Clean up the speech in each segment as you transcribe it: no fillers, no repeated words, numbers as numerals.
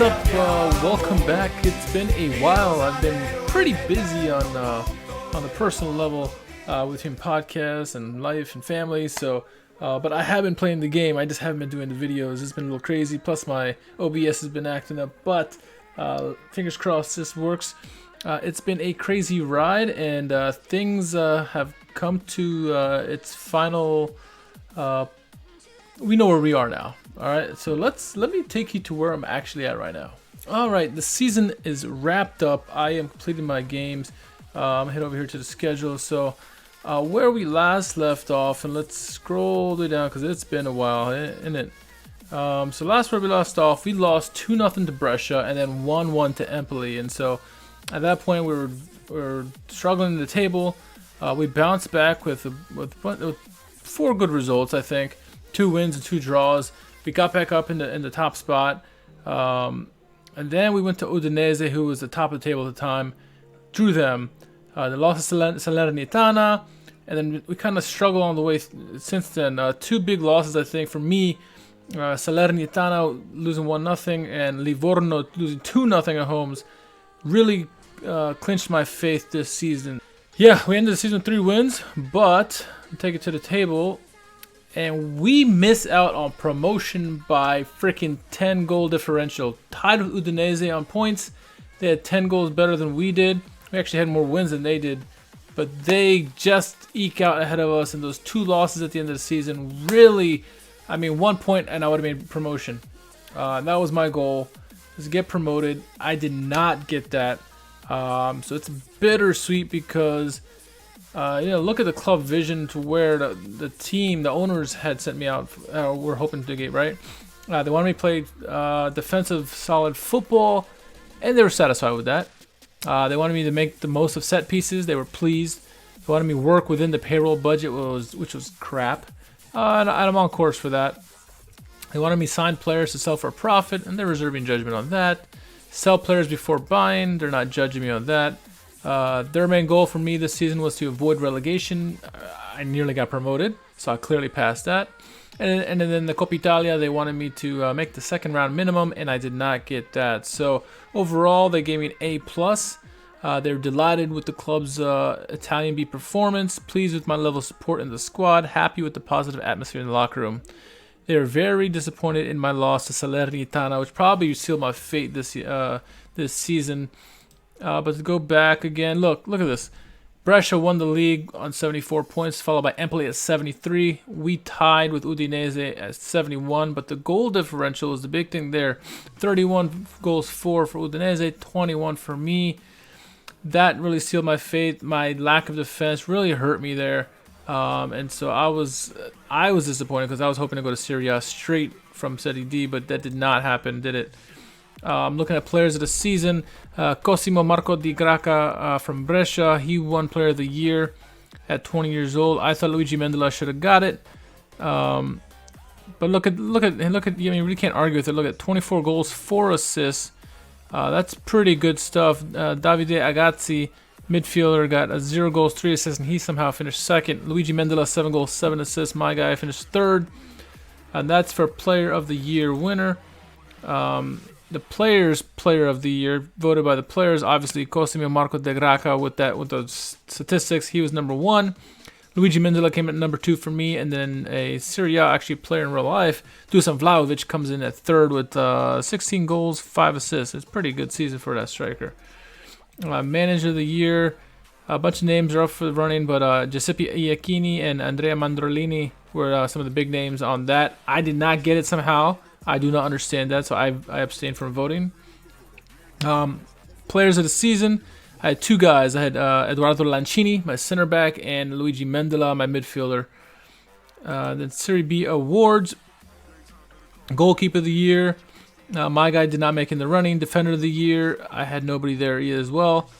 up? Welcome back. It's been a while. I've been pretty busy on the personal level between podcasts and life and family. So, but I have been playing the game. I just haven't been doing the videos. It's been a little crazy. Plus, my OBS has been acting up. But fingers crossed, this works. It's been a crazy ride, and things have come to its final. We know where we are now. All right, so let me take you to where I'm actually at right now. All right, the season is wrapped up. I am completing my games. I'm head over here to the schedule. So where we last left off, and let's scroll all the way down because it's been a while, isn't it? So last where we left off, we lost 2-0 to Brescia and then 1-1 to Empoli. And so at that point, we were struggling in the table. We bounced back with 4 good results, I think. 2 wins and 2 draws. We got back up in the top spot, and then we went to Udinese, who was the top of the table at the time. Drew them. They lost to Salernitana, and then we kind of struggled on the way since then. 2 big losses, I think, for me. Salernitana losing 1-0 and Livorno losing 2-0 at homes really clinched my faith this season. Yeah, we ended the season with 3 wins, but take it to the table. And we miss out on promotion by freaking 10 goal differential. Tied with Udinese on points. They had 10 goals better than we did. We actually had more wins than they did. But they just eke out ahead of us. And those 2 losses at the end of the season really, 1 point and I would have made promotion. That was my goal, was to get promoted. I did not get that. So it's bittersweet because... look at the club vision to where the team, the owners had sent me out. We're hoping to get right. They wanted me to play defensive, solid football, and they were satisfied with that. They wanted me to make the most of set pieces. They were pleased. They wanted me to work within the payroll budget, which was crap. And I'm on course for that. They wanted me to sign players to sell for a profit, and they're reserving judgment on that. Sell players before buying. They're not judging me on that. Their main goal for me this season was to avoid relegation. I nearly got promoted, so I clearly passed that. And then the Coppa Italia, they wanted me to make the second round minimum, and I did not get that. So overall, they gave me an A+. They're delighted with the club's Italian B performance, pleased with my level of support in the squad, happy with the positive atmosphere in the locker room. They are very disappointed in my loss to Salernitana, which probably sealed my fate this season. But to go back again, look at this. Brescia won the league on 74 points, followed by Empoli at 73. We tied with Udinese at 71, but the goal differential is the big thing there. 31 goals for Udinese, 21 for me. That really sealed my fate. My lack of defense really hurt me there. And so I was disappointed because I was hoping to go to Serie A straight from Serie D, but that did not happen, did it? I'm looking at players of the season. Cosimo Marco Di Gracca from Brescia. He won Player of the Year at 20 years old. I thought Luigi Mendola should have got it. But look at. You really can't argue with it. Look at 24 goals, 4 assists. That's pretty good stuff. Davide Agazzi, midfielder, got 0 goals, 3 assists, and he somehow finished second. Luigi Mendola, 7 goals, 7 assists. My guy finished third. And that's for Player of the Year winner. The players' Player of the Year, voted by the players, obviously Cosimo Marco Di Gracca with those statistics. He was number 1. Luigi Mendola came at number 2 for me, and then a Serie A actually player in real life, Dusan Vlahovic, comes in at 3rd with 16 goals, 5 assists. It's a pretty good season for that striker. Manager of the Year, a bunch of names are up for the running, but Giuseppe Iacchini and Andrea Mandrolini were some of the big names on that. I did not get it somehow. I do not understand that, so I abstained from voting. Players of the season, I had 2 guys. I had Eduardo Lancini, my center back, and Luigi Mendola, my midfielder. Then Serie B awards, goalkeeper of the year. My guy did not make in the running. Defender of the year, I had nobody there either as well.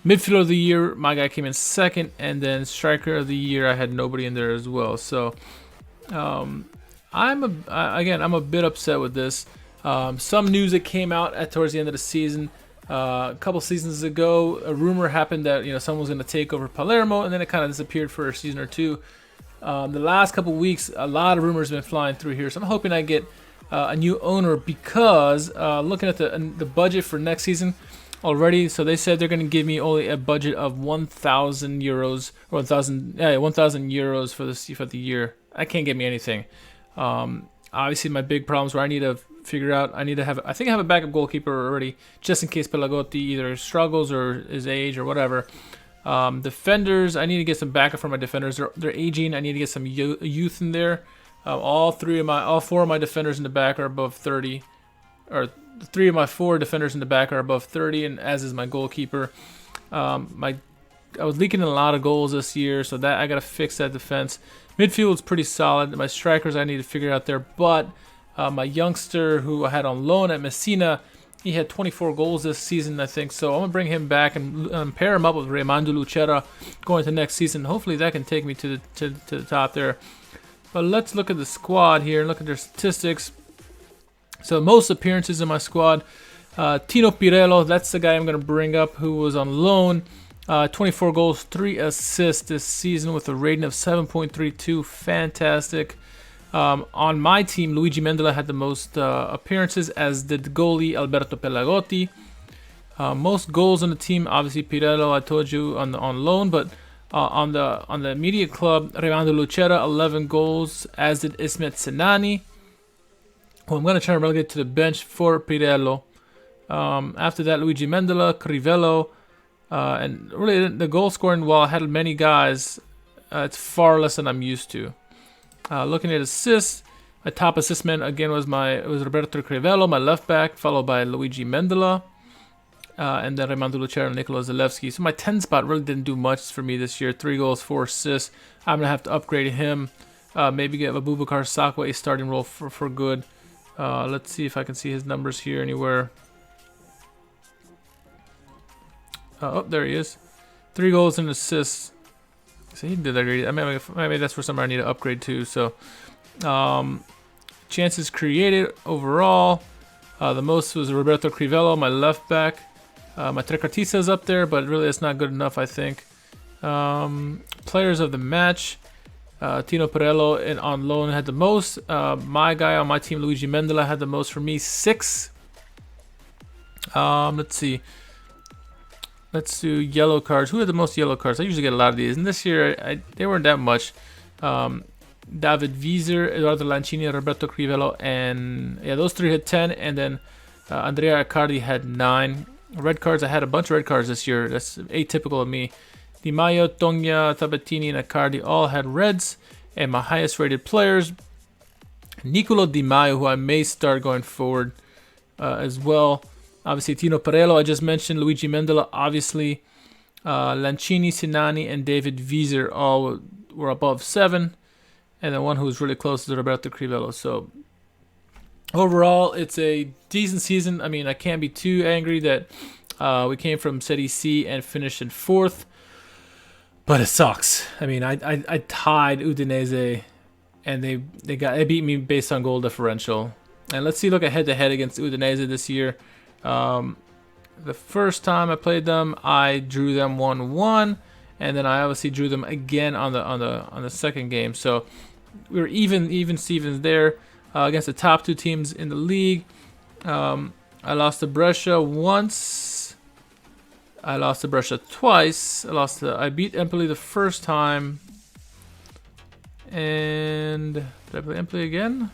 Midfielder of the year, my guy came in second, and then striker of the year, I had nobody in there as well. So, I'm a bit upset with this. Some news that came out towards the end of the season. A couple seasons ago, a rumor happened that someone was going to take over Palermo, and then it kind of disappeared for a season or two. The last couple weeks, a lot of rumors have been flying through here, so I'm hoping I get a new owner because looking at the budget for next season already, so they said they're going to give me only a budget of 1,000 euros or 1,000 euros for the year. I can't get me anything. Obviously, my big problems where I need to figure out. I think I have a backup goalkeeper already, just in case Pelagotti either struggles or his age or whatever. Defenders, I need to get some backup for my defenders. They're aging. I need to get some youth in there. All four of my defenders in the back are above 30, or 3 of my 4 defenders in the back are above 30, and as is my goalkeeper. I was leaking a lot of goals this year, so that I gotta fix that defense. Midfield's pretty solid. My strikers I need to figure out there, but my youngster who I had on loan at Messina, he had 24 goals this season, I think. So I'm gonna bring him back and pair him up with Raimondo Lucera going to next season. Hopefully that can take me to the top there. But let's look at the squad here and look at their statistics. So most appearances in my squad. Tino Pirello, that's the guy I'm going to bring up who was on loan. 24 goals, 3 assists this season with a rating of 7.32. Fantastic. On my team, Luigi Mendola had the most appearances, as did goalie Alberto Pelagotti. Most goals on the team, obviously Pirello, I told you, on loan, but on the immediate club, Raimondo Lucera, 11 goals, as did Ismet Senani. Well, I'm going to try to relegate to the bench for Pirello. After that, Luigi Mendola, Crivello, and really the goal scoring, while I had many guys, it's far less than I'm used to. Looking at assists, my top assist man again was Roberto Crivello, my left back, followed by Luigi Mendola, and then Raimondo Lucera and Nikola Zalewski. So my 10 spot really didn't do much for me this year. 3 goals, 4 assists. I'm going to have to upgrade him. Maybe give Abubakar Sakwa a starting role for good. Let's see if I can see his numbers here anywhere. Oh, there he is. 3 goals and assists. So he did that great. I mean, maybe that's for somewhere I need to upgrade to. So, chances created overall. The most was Roberto Crivello, my left back. My Trecartista is up there, but really it's not good enough, I think. Players of the match. Tino Pirello on loan had the most. My guy on my team, Luigi Mendola, had the most for me, 6. Let's see. Let's do yellow cards. Who had the most yellow cards? I usually get a lot of these, and this year they weren't that much. David Wieser, Eduardo Lancini, Roberto Crivello, and yeah, those 3 had 10, and then Andrea Accardi had 9. Red cards, I had a bunch of red cards this year. That's atypical of me. Di Maio, Togna, Tabettini, and Accardi all had reds, and my highest rated players, Nicolo Di Maio, who I may start going forward as well. Obviously, Tino Pirello, I just mentioned. Luigi Mendola, obviously. Lancini, Sinani, and David Wieser all were above 7. And then one who was really close is Roberto Crivello. So, overall, it's a decent season. I mean, I can't be too angry that we came from Serie C and finished in 4th. But it sucks. I mean, I tied Udinese, and they beat me based on goal differential. And let's look at head-to-head against Udinese this year. The first time I played them, I drew them 1-1, and then I obviously drew them again on the second game. So we were even Stevens there against the top 2 teams in the league. I lost to Brescia once. I lost to Brescia twice. I beat Empoli the first time, and did I play Empoli again?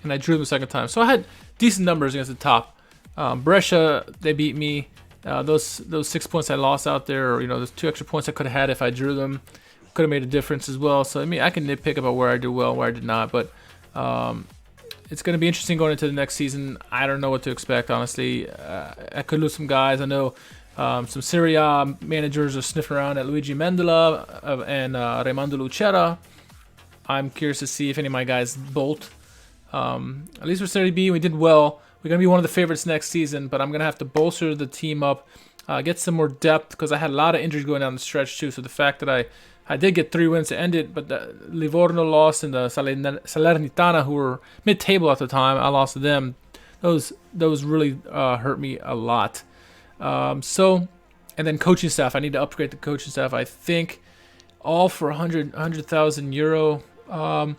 And I drew them the second time. So I had decent numbers against the top. Brescia, they beat me. Those 6 points I lost out there, or those 2 extra points I could have had if I drew them, could have made a difference as well. So I mean, I can nitpick about where I did well, where I did not, but it's going to be interesting going into the next season. I don't know what to expect, honestly. I could lose some guys. I know some Serie A managers are sniffing around at Luigi Mendola and Raimondo Lucera. I'm curious to see if any of my guys bolt. At least for Serie B, we did well. We're going to be one of the favorites next season, but I'm going to have to bolster the team up, get some more depth, because I had a lot of injuries going down the stretch too. So the fact that I did get 3 wins to end it, but Livorno lost, and the Salernitana, who were mid-table at the time, I lost to them. Those really hurt me a lot. And then coaching staff. I need to upgrade the coaching staff. I think all for 100,000 euro. That's going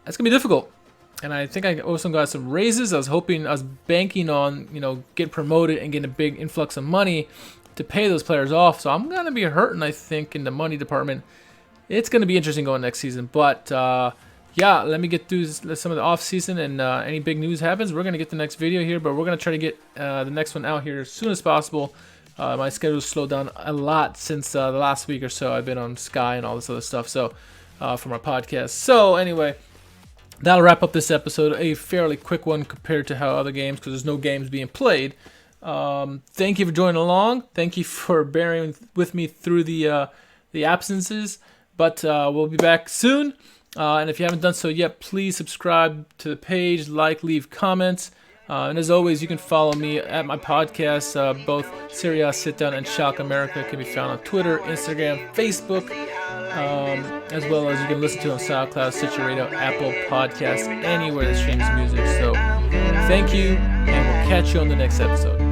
to be difficult. and I think I also got some raises. I was banking on, getting promoted and getting a big influx of money to pay those players off. So I'm going to be hurting, I think, in the money department. It's going to be interesting going next season. But, let me get through some of the off season, and any big news happens, we're going to get the next video here, but we're going to try to get the next one out here as soon as possible. My schedule's slowed down a lot since the last week or so. I've been on Sky and all this other stuff, so for my podcast. So anyway, that'll wrap up this episode. A fairly quick one compared to how other games, because there's no games being played. Thank you for joining along. Thank you for bearing with me through the absences. But we'll be back soon. And if you haven't done so yet, please subscribe to the page, leave comments. And as always, you can follow me at my podcast. Both Serie A Sit Down and Schalke America can be found on Twitter, Instagram, Facebook, as well as you can listen to on SoundCloud, Stitcher Radio, Apple Podcasts, anywhere that streams music. So thank you, and we'll catch you on the next episode.